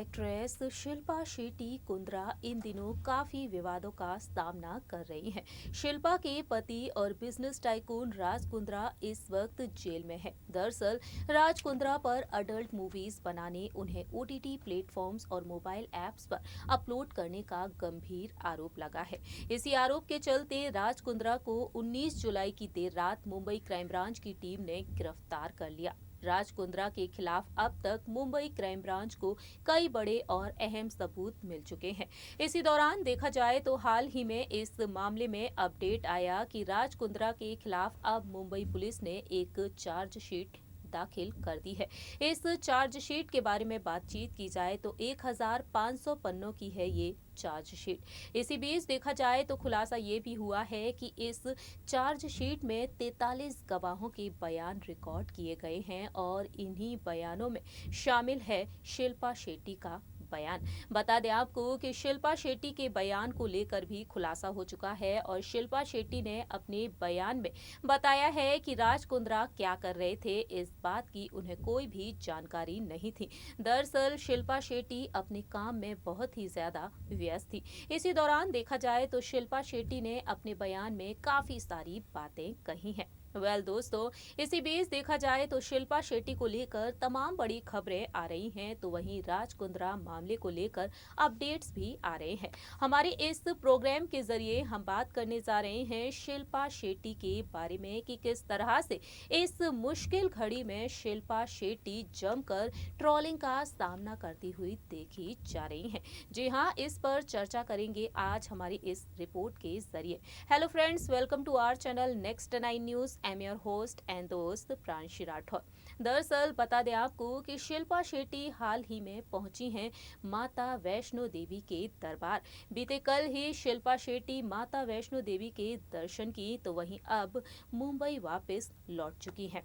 Actress Shilpa Shetty Kundra इन दिनों काफी विवादों का सामना कर रही हैं। शिल्पा के पति और बिजनेस टाइकून राज कुंद्रा इस वक्त जेल में है। दरअसल राज कुंद्रा पर अडल्ट मूवीज बनाने, उन्हें ओटीटी प्लेटफॉर्म्स और मोबाइल ऐप्स पर अपलोड करने का गंभीर आरोप लगा है। इसी आरोप के चलते राज कुंद्रा को 19 जुलाई की देर रात मुंबई क्राइम ब्रांच की टीम ने गिरफ्तार कर लिया। राज कुंद्रा के खिलाफ अब तक मुंबई क्राइम ब्रांच को कई बड़े और अहम सबूत मिल चुके हैं। इसी दौरान देखा जाए तो हाल ही में इस मामले में अपडेट आया कि राज कुंद्रा के खिलाफ अब मुंबई पुलिस ने एक चार्जशीट दाखिल कर दी है। इस चार्जशीट के बारे में बातचीत की जाए तो 1500 पन्नों की है ये चार्जशीट। इसी बीच देखा जाए तो खुलासा ये भी हुआ है कि इस चार्जशीट में 43 गवाहों के बयान रिकॉर्ड किए गए हैं और इन्हीं बयानों में शामिल है शिल्पा शेट्टी का बयान। बता दें आपको कि शिल्पा शेट्टी के बयान को लेकर भी खुलासा हो चुका है और शिल्पा शेट्टी ने अपने बयान में बताया है कि राज कुंद्रा क्या कर रहे थे, इस बात की उन्हें कोई भी जानकारी नहीं थी। दरअसल शिल्पा शेट्टी अपने काम में बहुत ही ज्यादा व्यस्त थी। इसी दौरान देखा जाए तो शिल्पा शेट्टी ने अपने बयान में काफी सारी बातें कही हैं। दोस्तों, इसी बीच देखा जाए तो शिल्पा शेट्टी को लेकर तमाम बड़ी खबरें आ रही हैं, तो वहीं राज कुंद्रा मामले को लेकर अपडेट्स भी आ रहे हैं। हमारे इस प्रोग्राम के जरिए हम बात करने जा रहे हैं शिल्पा शेट्टी के बारे में कि किस तरह से इस मुश्किल घड़ी में शिल्पा शेट्टी जमकर ट्रोलिंग का सामना करती हुई देखी जा रही हैं। जी हाँ, इस पर चर्चा करेंगे आज हमारी इस रिपोर्ट के जरिए। Hello friends, welcome to our channel next 9 news. I am your host and दोस्त प्रांशी राठौर। दरअसल बता दें आपको कि शिल्पा शेट्टी हाल ही में पहुंची हैं माता वैष्णो देवी के दरबार। बीते कल ही शिल्पा शेट्टी माता वैष्णो देवी के दर्शन की, तो वहीं अब मुंबई वापस लौट चुकी हैं।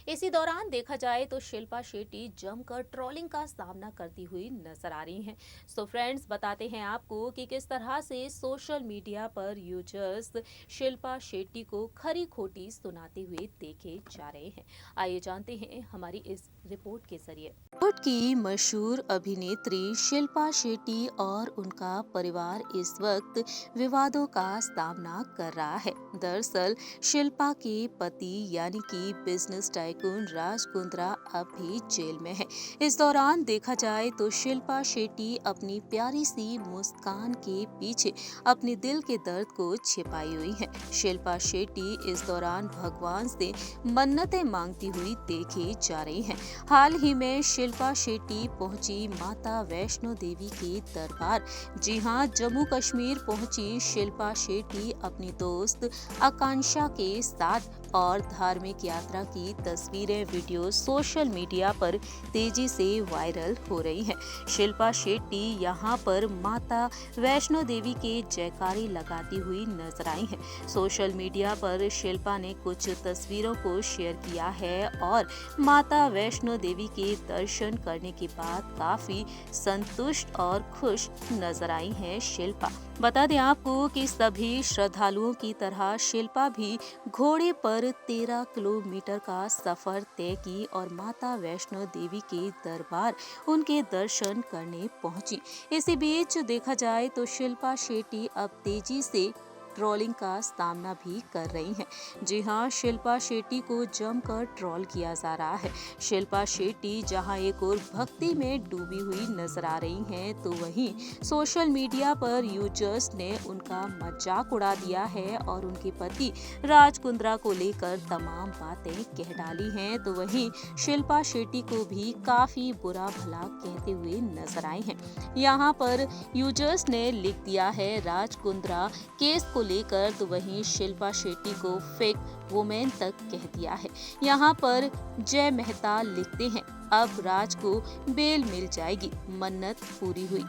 इसी दौरान देखा जाए तो शिल्पा शेट्टी जमकर ट्रोलिंग का सामना करती हुई नजर आ रही हैं। सो फ्रेंड्स, बताते हैं आपको कि किस तरह से सोशल मीडिया पर यूजर्स शिल्पा शेट्टी को खरी खोटी सुनाते हुए देखे जा रहे हैं। आइए जानते हैं हमारी इस रिपोर्ट के जरिए। बॉलीवुड की मशहूर अभिनेत्री शिल्पा शेट्टी और उनका परिवार इस वक्त विवादों का सामना कर रहा है। दरअसल शिल्पा के पति यानी कि बिजनेस टाइकून राज कुंद्रा अब भी जेल में है। इस दौरान देखा जाए तो शिल्पा शेट्टी अपनी प्यारी सी मुस्कान के पीछे अपने दिल के दर्द को छिपाई हुई है। शिल्पा शेट्टी इस दौरान भगवान से मन्नतें मांगती हुई देखी जा रही हैं। हाल ही में शिल्पा शेट्टी पहुंची माता वैष्णो देवी के दरबार। जी हां, जम्मू कश्मीर पहुंची शिल्पा शेट्टी अपनी दोस्त आकांक्षा के साथ और धार्मिक यात्रा की तस्वीरें, वीडियो सोशल मीडिया पर तेजी से वायरल हो रही हैं। शिल्पा शेट्टी यहां पर माता वैष्णो देवी के जयकारे लगाती हुई नजर आई हैं। सोशल मीडिया पर शिल्पा ने कुछ तस्वीरों को शेयर किया है और माता वैष्णो देवी के दर्शन करने के बाद काफी संतुष्ट और खुश नजर आई हैं शिल्पा। बता दें आपको कि सभी श्रद्धालुओं की तरह शिल्पा भी घोड़े पर 13 किलोमीटर का सफर तय की और माता वैष्णो देवी के दरबार उनके दर्शन करने पहुंची। इसी बीच देखा जाए तो शिल्पा शेट्टी अब तेजी से ट्रोलिंग का सामना भी कर रही हैं। जी हाँ, शिल्पा शेट्टी को जमकर ट्रोल किया जा रहा है। शिल्पा शेट्टी जहां एक और भक्ति में डूबी हुई नजर आ रही हैं, तो वहीं सोशल मीडिया पर यूजर्स ने उनका मजाक उड़ा दिया है और उनके पति राज कुंद्रा को लेकर तमाम बातें कह डाली हैं। तो वहीं शिल्पा शेट्टी को भी काफी बुरा भला कहते हुए नजर आए हैं। यहाँ पर यूजर्स ने लिख दिया है राज कुंद्रा केस को लेकर, तो वहीं शिल्पा शेट्टी को फेक वुमेन तक कह दिया है। यहाँ पर जय मेहता लिखते हैं अब राज को बेल मिल जाएगी, मन्नत पूरी हुई।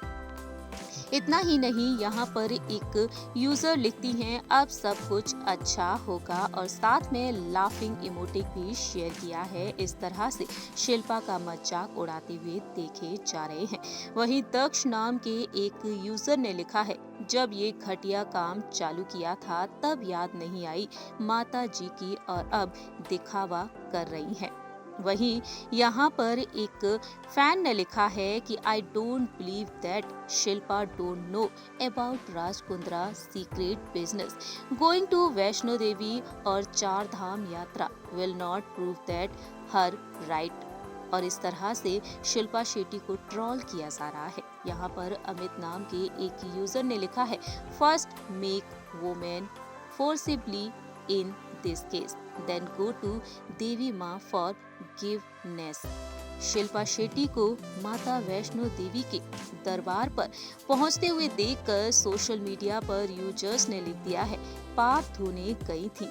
इतना ही नहीं, यहाँ पर एक यूजर लिखती हैं अब सब कुछ अच्छा होगा और साथ में लाफिंग इमोटिक भी शेयर किया है। इस तरह से शिल्पा का मजाक उड़ाते हुए देखे जा रहे हैं। वहीं दक्ष नाम के एक यूजर ने लिखा है जब ये घटिया काम चालू किया था तब याद नहीं आई माता जी की और अब दिखावा कर रही हैं। वहीं यहाँ पर एक फैन ने लिखा है कि I don't believe that Shilpa don't know about Raj Kundra secret business going to Vaishno Devi और Char Dham yatra will not prove that her right. और इस तरह से शिल्पा शेट्टी को ट्रोल किया जा रहा है। यहाँ पर अमित नाम के एक यूजर ने लिखा है, first make women forcibly in this case then go to Devi Maa for givenness. Shilpa Shetty को माता वैष्णो देवी के दरबार पर पहुंचते हुए देखकर सोशल मीडिया पर यूजर्स ने लिख दिया है, पाप धोने गई थी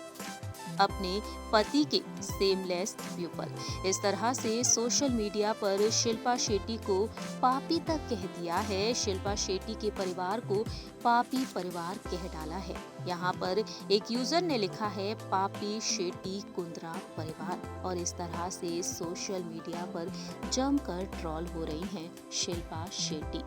अपने पति के सेमलेस प्यूपल। इस तरह से सोशल मीडिया पर शिल्पा शेट्टी को पापी तक कह दिया है। शिल्पा शेट्टी के परिवार को पापी परिवार कह डाला है। यहाँ पर एक यूजर ने लिखा है, पापी शेट्टी कुंद्रा परिवार। और इस तरह से सोशल मीडिया पर जमकर ट्रोल हो रही हैं शिल्पा शेट्टी।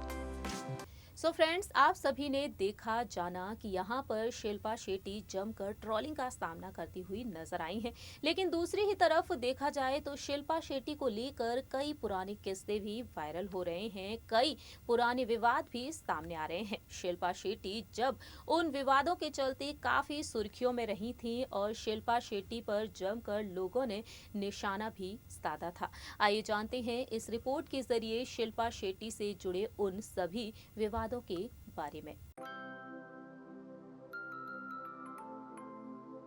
सो फ्रेंड्स, आप सभी ने देखा जाना कि यहाँ पर शिल्पा शेट्टी जमकर ट्रोलिंग का सामना करती हुई नजर आई हैं। लेकिन दूसरी ही तरफ देखा जाए तो शिल्पा शेट्टी को लेकर कई पुराने किस्से भी वायरल हो रहे हैं, कई पुराने विवाद भी सामने आ रहे हैं। शिल्पा शेट्टी जब उन विवादों के चलते काफी सुर्खियों में रही थी और शिल्पा शेट्टी पर जमकर लोगों ने निशाना भी साधा था। आइए जानते हैं इस रिपोर्ट के जरिए शिल्पा शेट्टी से जुड़े उन सभी विवादों के बारे में।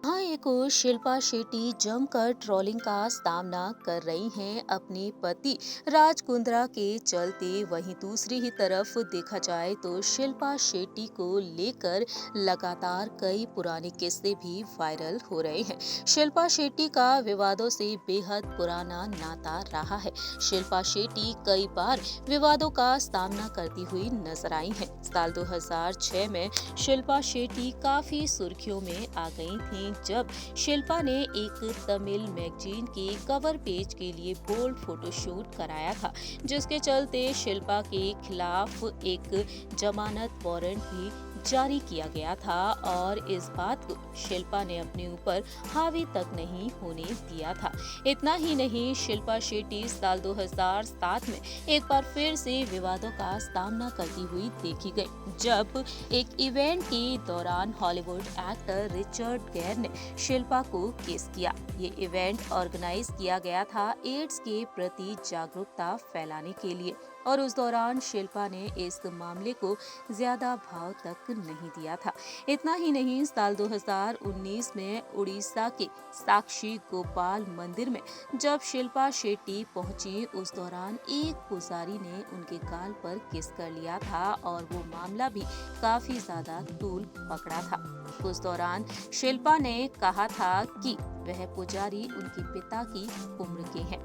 हाँ, एक और शिल्पा शेट्टी जमकर ट्रोलिंग का सामना कर रही हैं अपने पति राज कुंद्रा के चलते। वहीं दूसरी ही तरफ देखा जाए तो शिल्पा शेट्टी को लेकर लगातार कई पुराने किस्से भी वायरल हो रहे हैं। शिल्पा शेट्टी का विवादों से बेहद पुराना नाता रहा है। शिल्पा शेट्टी कई बार विवादों का सामना करती हुई नजर आई हैं। साल 2006 में शिल्पा शेट्टी काफी सुर्खियों में आ गई थीं जब शिल्पा ने एक तमिल मैगजीन के कवर पेज के लिए बोल्ड फोटोशूट कराया था, जिसके चलते शिल्पा के खिलाफ एक जमानत वारंट भी जारी किया गया था और इस बात को शिल्पा ने अपने ऊपर हावी तक नहीं होने दिया था। इतना ही नहीं, शिल्पा शेट्टी साल 2007 में एक बार फिर से विवादों का सामना करती हुई देखी गई, जब एक इवेंट के दौरान हॉलीवुड एक्टर रिचर्ड गेयर ने शिल्पा को केस किया। ये इवेंट ऑर्गेनाइज किया गया था एड्स के प्रति जागरूकता फैलाने के लिए और उस दौरान शिल्पा ने इस मामले को ज्यादा भाव तक नहीं दिया था। इतना ही नहीं, साल 2019 में उड़ीसा के साक्षी गोपाल मंदिर में जब शिल्पा शेट्टी पहुंची, उस दौरान एक पुजारी ने उनके गाल पर किस कर लिया था और वो मामला भी काफी ज्यादा तूल पकड़ा था। उस दौरान शिल्पा ने कहा था कि वह पुजारी उनके पिता की उम्र के हैं।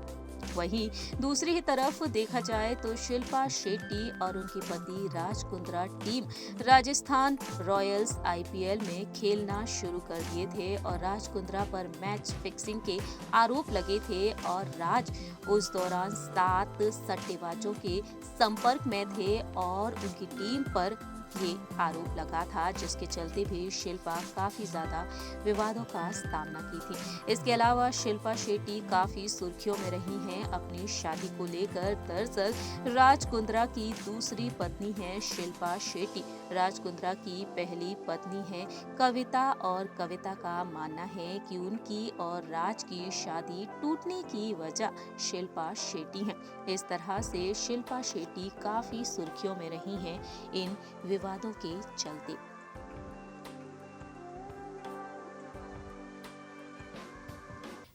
वहीं दूसरी ही तरफ देखा जाए तो शिल्पा शेट्टी और उनके पति Raj Kundra team Rajasthan Royals IPL में खेलना शुरू कर दिए थे और राज कुंद्रा पर मैच फिक्सिंग के आरोप लगे थे और राज उस दौरान 7 सट्टेबाजों के संपर्क में थे और उनकी टीम पर ये आरोप लगा था, जिसके चलते भी शिल्पा काफी ज्यादा विवादों का सामना की थी। इसके अलावा शिल्पा शेट्टी काफी सुर्खियों में रही हैं अपनी शादी को लेकर। दरअसल राज कुंद्रा की दूसरी पत्नी है शिल्पा शेट्टी। राज कुंद्रा की पहली पत्नी है कविता और कविता का मानना है कि उनकी और राज की शादी टूटने की वजह शिल्पा शेट्टी है। इस तरह से शिल्पा शेट्टी काफी सुर्खियों में रही हैं इन विवादों के चलते।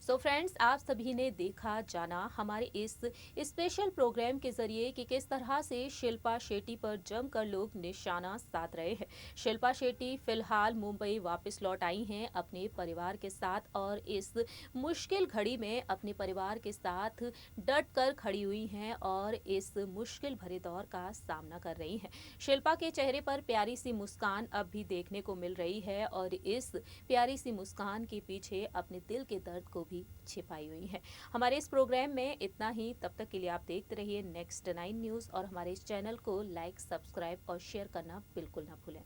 सो फ्रेंड्स, आप सभी ने देखा जाना हमारे इस स्पेशल प्रोग्राम के जरिए कि किस तरह से शिल्पा शेट्टी पर जमकर लोग निशाना साध रहे हैं। शिल्पा शेट्टी फिलहाल मुंबई वापस लौट आई हैं अपने परिवार के साथ और इस मुश्किल घड़ी में अपने परिवार के साथ डट कर खड़ी हुई हैं और इस मुश्किल भरे दौर का सामना कर रही हैं। शिल्पा के चेहरे पर प्यारी सी मुस्कान अब भी देखने को मिल रही है और इस प्यारी सी मुस्कान के पीछे अपने दिल के दर्द को भी छिपाई हुई है। हमारे इस प्रोग्राम में इतना ही। तब तक के लिए आप देखते रहिए नेक्स्ट 9 न्यूज और हमारे इस चैनल को लाइक, सब्सक्राइब और शेयर करना बिल्कुल ना भूलें।